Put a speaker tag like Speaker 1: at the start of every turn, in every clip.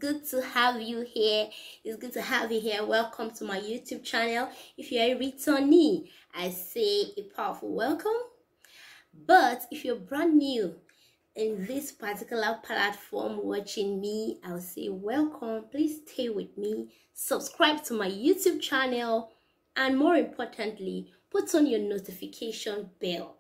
Speaker 1: good to have you here. It's good to have you here. Welcome to my YouTube channel. If you're a returnee, I say a powerful welcome. But if you're brand new in this particular platform watching me, I'll say welcome. Please stay with me. Subscribe to my YouTube channel. And more importantly, put on your notification bell.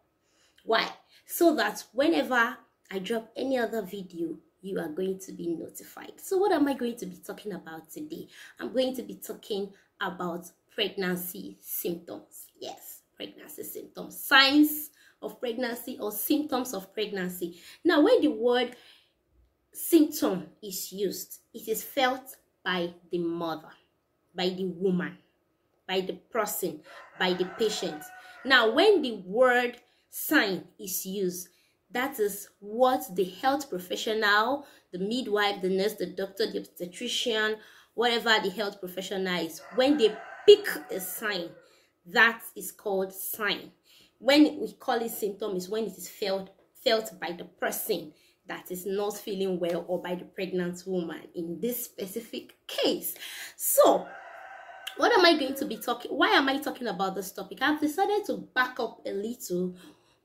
Speaker 1: Why? So that whenever I drop any other video, you are going to be notified. So what am I going to be talking about today? I'm going to be talking about pregnancy symptoms. Yes, pregnancy symptoms. Signs of pregnancy or symptoms of pregnancy. Now, when the word symptom is used, it is felt by the mother, by the woman, by the person, by the patient. Now, when the word sign is used, that is what the health professional, the midwife, the nurse, the doctor, the obstetrician, whatever the health professional is, when they pick a sign, that is called sign. When we call it symptom is when it is felt by the person that is not feeling well or by the pregnant woman in this specific case. So what am I going to be talking? Why am I talking about this topic? I've decided to back up a little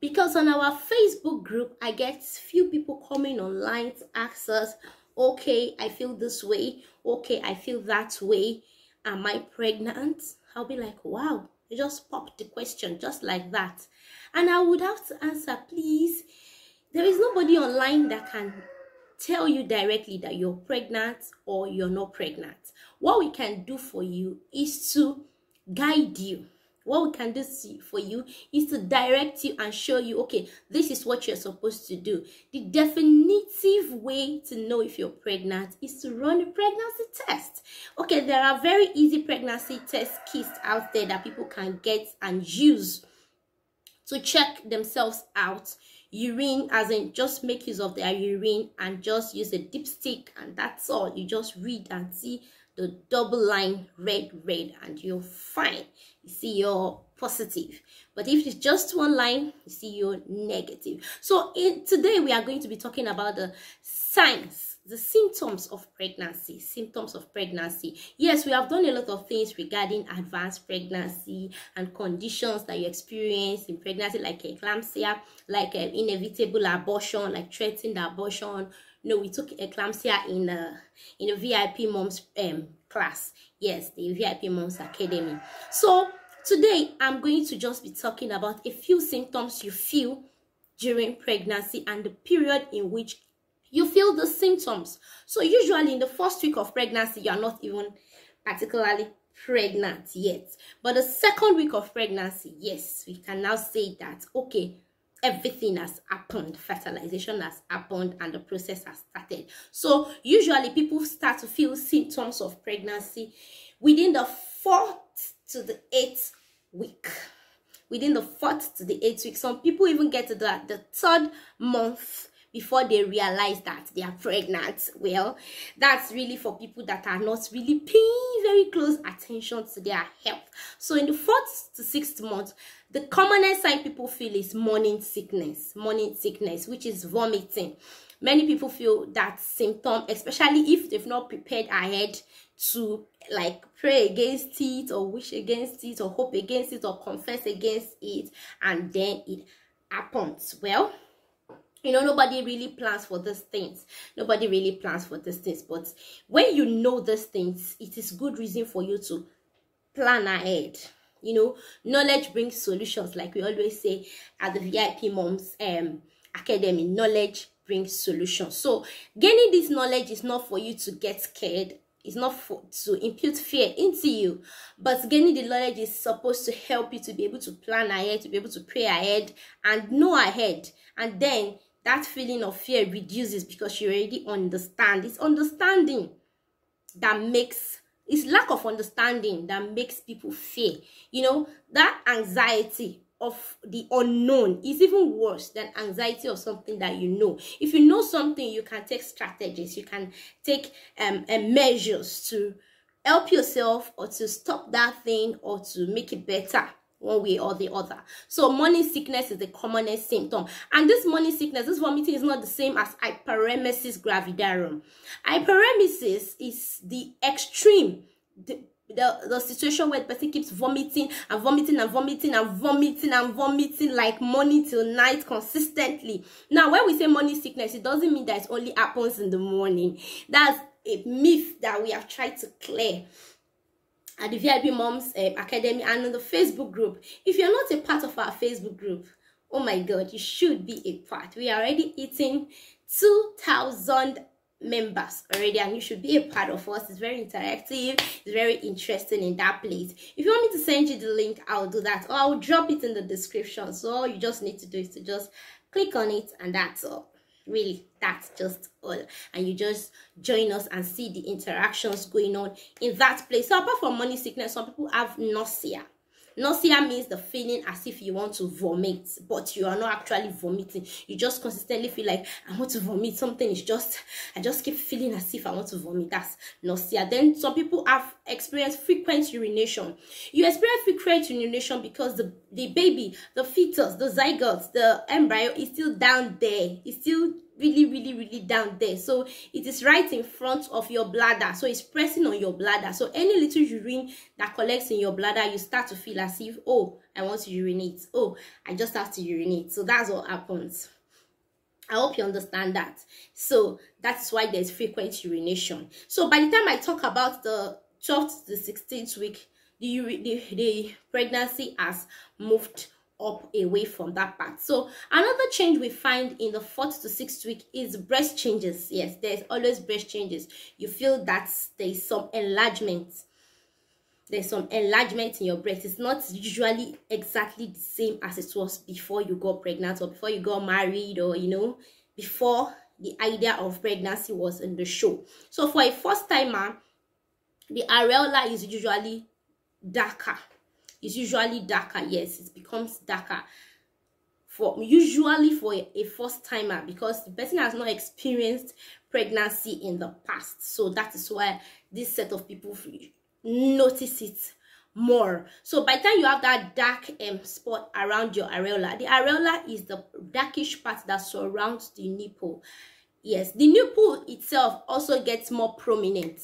Speaker 1: because on our Facebook group, I get few people coming online to ask us, okay, I feel this way. Okay, I feel that way. Am I pregnant? I'll be like, wow, you just popped the question just like that. And I would have to answer, please, there is nobody online that can tell you directly that you're pregnant or you're not pregnant. What we can do for you is to guide you. What we can do for you is to direct you and show you, okay, this is what you're supposed to do. The definitive way to know if you're pregnant is to run a pregnancy test. Okay, there are very easy pregnancy test kits out there that people can get and use to check themselves out. Urine, as in just make use of their urine and just use a dipstick, and that's all. You just read and see the double line red and you're fine. You see you're positive. But if it's just one line, you see you're negative. So today we are going to be talking about the signs, the symptoms of pregnancy. Symptoms of pregnancy. Yes, we have done a lot of things regarding advanced pregnancy and conditions that you experience in pregnancy, like eclampsia, like inevitable abortion, like threatened abortion. No, we took eclampsia in a VIP Moms class. Yes, the VIP Moms Academy. So today I'm going to just be talking about a few symptoms you feel during pregnancy and the period in which you feel the symptoms. So usually in the first week of pregnancy, you are not even particularly pregnant yet. But the second week of pregnancy, yes, we can now say that, okay, everything has happened, fertilization has happened, and the process has started. So usually people start to feel symptoms of pregnancy within the 4th to the 8th week. Within the 4th to the 8th week. Some people even get to the 3rd month before they realize that they are pregnant. Well, that's really for people that are not really paying very close attention to their health. So in the 4th to 6th month, the commonest sign people feel is morning sickness, which is vomiting. Many people feel that symptom, especially if they've not prepared ahead to like pray against it or wish against it or hope against it or confess against it, and then it happens. Well, you know, nobody really plans for these things. Nobody really plans for these things. But when you know these things, it is good reason for you to plan ahead. You know, knowledge brings solutions, like we always say at the VIP Moms Academy. Knowledge brings solutions. So gaining this knowledge is not for you to get scared. It's not to impute fear into you, but gaining the knowledge is supposed to help you to be able to plan ahead, to be able to pray ahead and know ahead. And then that feeling of fear reduces because you already understand. It's understanding that makes, it's lack of understanding that makes people fear. You know, that anxiety of the unknown is even worse than anxiety of something that you know. If you know something, you can take strategies, you can take measures to help yourself or to stop that thing or to make it better. one way or the other. So morning sickness is the commonest symptom, and this morning sickness, this vomiting, is not the same as hyperemesis gravidarum. Hyperemesis is the extreme, the situation where the person keeps vomiting and vomiting and vomiting and vomiting and vomiting like morning till night consistently. Now, when we say morning sickness, it doesn't mean that it only happens in the morning. That's a myth that we have tried to clear at the VIP Moms Academy and in the Facebook group. If you're not a part of our Facebook group, oh my God, you should be a part. We are already hitting 2,000 members already, and you should be a part of us. It's very interactive, it's very interesting in that place. If you want me to send you the link, I'll do that, or I'll drop it in the description. So all you just need to do is to just click on it, and that's all. Really, that's just all, and you just join us and see the interactions going on in that place. So apart from morning sickness, some people have nausea. Nausea means the feeling as if you want to vomit, but you are not actually vomiting. You just consistently feel like, I want to vomit. Something is just, I just keep feeling as if I want to vomit. That's nausea. Then some people have experienced frequent urination. You experience frequent urination because the baby, the fetus, the zygote, the embryo is still down there. It's still really down there. So it is right in front of your bladder, so it's pressing on your bladder. So any little urine that collects in your bladder, you start to feel as if, oh, I want to urinate, oh, I just have to urinate. So that's what happens. I hope you understand that. So that's why there's frequent urination. So by the time I talk about the 12th to the 16th week, the pregnancy has moved up away from that part. So another change we find in the 4th to 6th week is breast changes. Yes, there's always breast changes. You feel that there's some enlargement. There's some enlargement in your breast. It's not usually exactly the same as it was before you got pregnant or before you got married, or before the idea of pregnancy was in the show. So for a first timer, the areola is usually darker. It's usually darker. Yes, it becomes darker usually for a first timer, because the person has not experienced pregnancy in the past. So that is why this set of people notice it more. So by the time you have that dark spot around your areola, the areola is the darkish part that surrounds the nipple. Yes, the nipple itself also gets more prominent.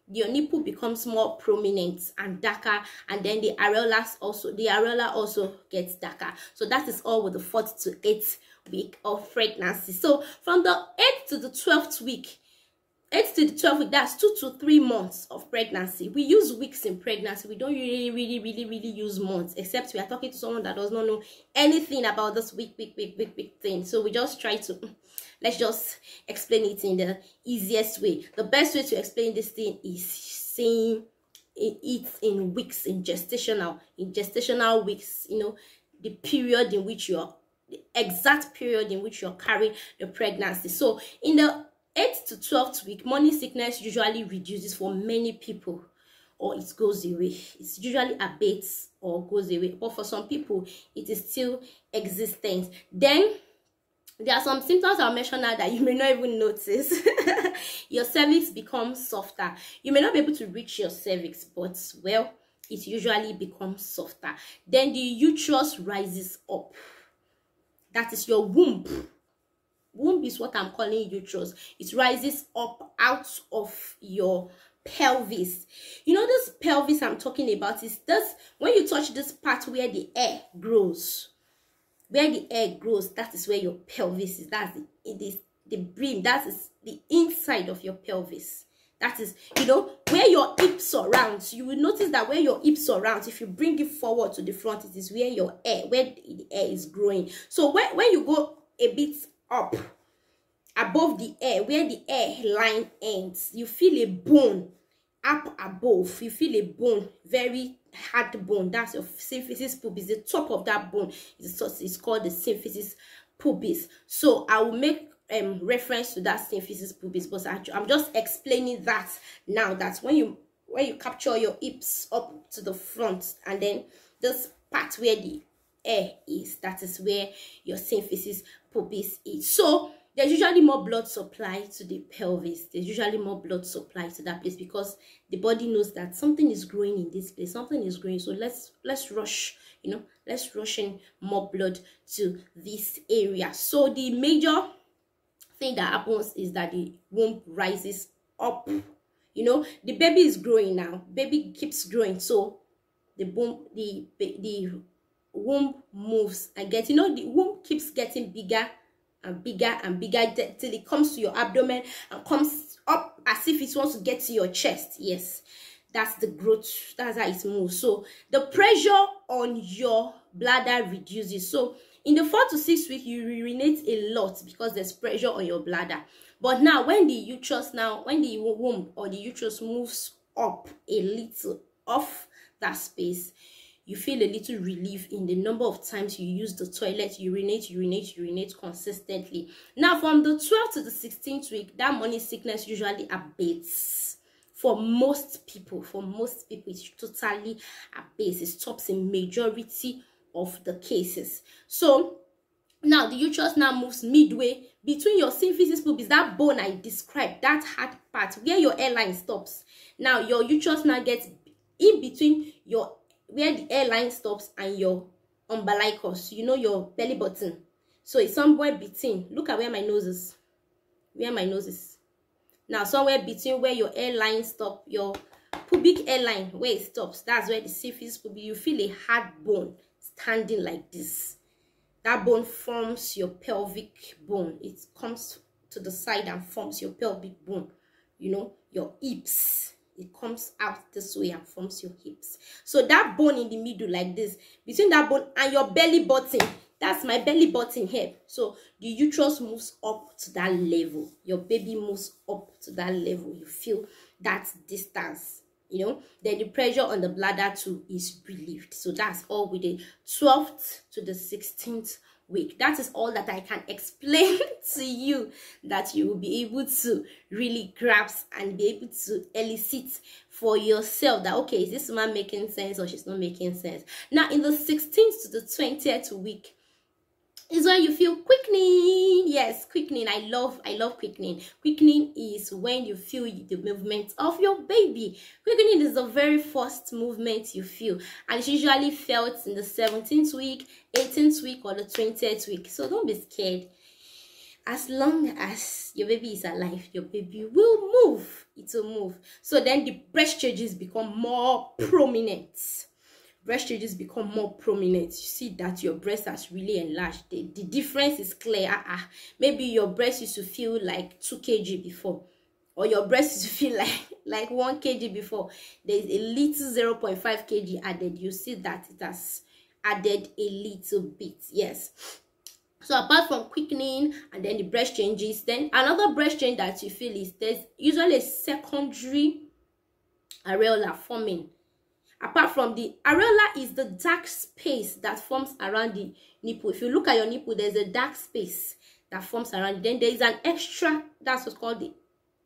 Speaker 1: Your nipple becomes more prominent and darker, and then the areola also gets darker. So that is all with the 4th to 8th week of pregnancy. So from the 8th to the 12th week, 8th to the 12th week, that's 2 to 3 months of pregnancy. We use weeks in pregnancy. We don't really use months, except we are talking to someone that does not know anything about this week thing. So we just try to, let's just explain it in the easiest way. The best way to explain this thing is saying it in weeks, in gestational weeks, the period in which the exact period in which you're carrying the pregnancy. So in the 8th to 12th week, morning sickness usually reduces for many people, or it goes away. It's usually abates or goes away, but for some people it is still existent. Then there are some symptoms I'll mention now that you may not even notice. Your cervix becomes softer. You may not be able to reach your cervix, but well, it usually becomes softer. Then the uterus rises up. That is your womb. Womb is what I'm calling uterus. It rises up out of your pelvis. This pelvis I'm talking about is this, when you touch this part where the air grows. Where the air grows, that is where your pelvis is. That's the brim. That is the inside of your pelvis. That is, where your hips surrounds. You will notice that where your hips surrounds, if you bring it forward to the front, it is where your air, where the air is growing. So when you go a bit up above the air, where the air line ends, you feel a bone up above. You feel a bone, very hard bone. That's your symphysis pubis. The top of that bone is called the symphysis pubis. So I will make reference to that symphysis pubis, but I'm just explaining that now, that when you capture your hips up to the front, and then this part where the air is, that is where your symphysis pubis is. So there's usually more blood supply to the pelvis. There's usually more blood supply to that place because the body knows that something is growing in this place. Something is growing. So let's rush, let's rush in more blood to this area. So the major thing that happens is that the womb rises up. The baby is growing now. Baby keeps growing. So the womb moves and the womb keeps getting bigger and bigger and bigger till it comes to your abdomen and comes up as if it wants to get to your chest. Yes, that's the growth. That's how it moves. So the pressure on your bladder reduces. So in the 4 to 6 weeks, you urinate a lot because there's pressure on your bladder. But now when the womb or the uterus moves up a little off that space, you feel a little relief in the number of times you use the toilet, urinate consistently. Now, from the 12th to the 16th week, that morning sickness usually abates. For most people, it totally abates. It stops in majority of the cases. So now the uterus now moves midway between your symphysis pubis, that bone I described, that hard part where your hairline stops. Now your uterus now gets in between where the hairline stops and your umbilicus, your belly button. So it's somewhere between. Look at where my nose is. Now somewhere between where your hairline stops, your pubic hairline, where it stops, that's where the symphysis pubis. You feel a hard bone standing like this. That bone forms your pelvic bone. It comes to the side and forms your pelvic bone. Your hips. It comes out this way and forms your hips. So that bone in the middle like this, between that bone and your belly button, that's my belly button here. So the uterus moves up to that level. Your baby moves up to that level. You feel that distance, then the pressure on the bladder too is relieved. So that's all with the 12th to the 16th week. That is all that I can explain to you, that you will be able to really grasp and be able to elicit for yourself that, okay, is this woman making sense or she's not making sense? Now in the 16th to the 20th week is when you feel quickening. Yes, quickening. I love quickening. Quickening is when you feel the movement of your baby. Quickening is the very first movement you feel, and it's usually felt in the 17th week, 18th week, or the 20th week. So don't be scared. As long as your baby is alive, your baby will move. It will move. So then the breast changes become more prominent. Breast changes become more prominent. You see that your breast has really enlarged. The difference is clear. Maybe your breast used to feel like 2 kg before, or your breast used to feel like 1 kg before. There's a little 0.5 kg added. You see that it has added a little bit. Yes. So apart from quickening and then the breast changes, then another breast change that you feel is there's usually a secondary areola forming. Apart from the areola is the dark space that forms around the nipple. If you look at your nipple, there's a dark space that forms around it. Then there is an extra, that's what's called the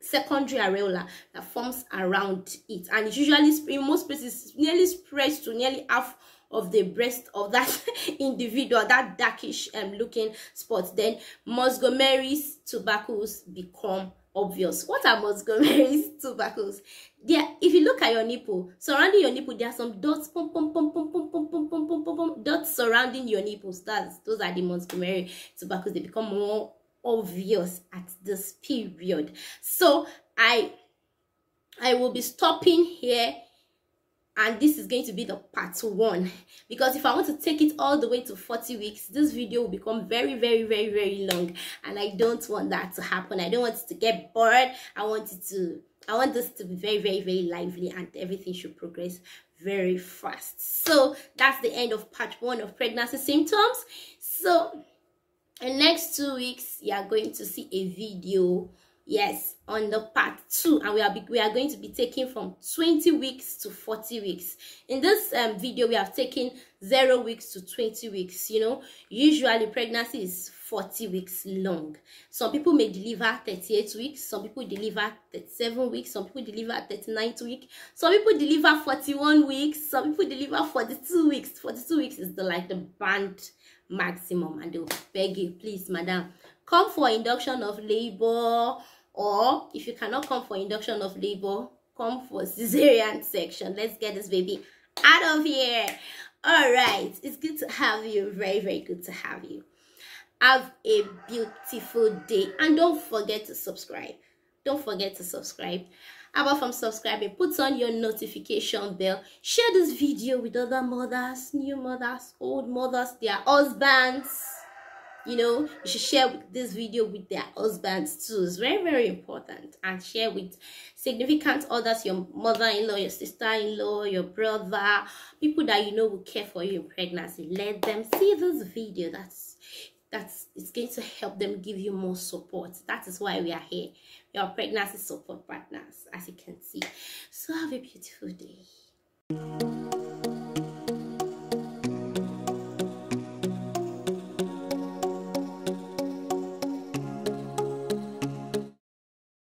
Speaker 1: secondary areola, that forms around it. And it's usually, in most places, nearly spreads to nearly half of the breast of that individual, that darkish looking spot. Then Montgomery's tubercles become obvious. What are Montgomery's tubercles? There, if you look at your nipple, surrounding your nipple, there are some dots, dots surrounding your nipples. Those are the Montgomery tubercles. They become more obvious at this period. So I will be stopping here, and this is going to be the part 1, because if I want to take it all the way to 40 weeks, this video will become very, very, very, very long, and I don't want that to happen. I don't want it to get bored. I want this to be very, very, very lively, and everything should progress very fast. So that's the end of part 1 of pregnancy symptoms. So in the next 2 weeks, you are going to see a video, yes, on the part 2, and we are going to be taking from 20 weeks to 40 weeks. In this video, we have taken 0 weeks to 20 weeks. Usually pregnancy is 40 weeks long. Some people may deliver 38 weeks, some people deliver 37 weeks, some people deliver 39 weeks, some people deliver 41 weeks, some people deliver 42 weeks. 42 weeks is the band maximum, and they'll beg you, please, madam, come for induction of labor, or if you cannot come for induction of labor, come for cesarean section. Let's get this baby out of here. All right, it's good to have you. Very, very good to have you. Have a beautiful day, and don't forget to subscribe. Don't forget to subscribe. Apart from subscribing, put on your notification bell. Share this video with other mothers, new mothers, old mothers, their husbands. You know, you should share this video with their husbands too. It's very, very important. And share with significant others, your mother-in-law, your sister-in-law, your brother, people that you know will care for you in pregnancy. Let them see this video. It's going to help them, give you more support. That is why we are here. We are pregnancy support partners, as you can see. So have a beautiful day.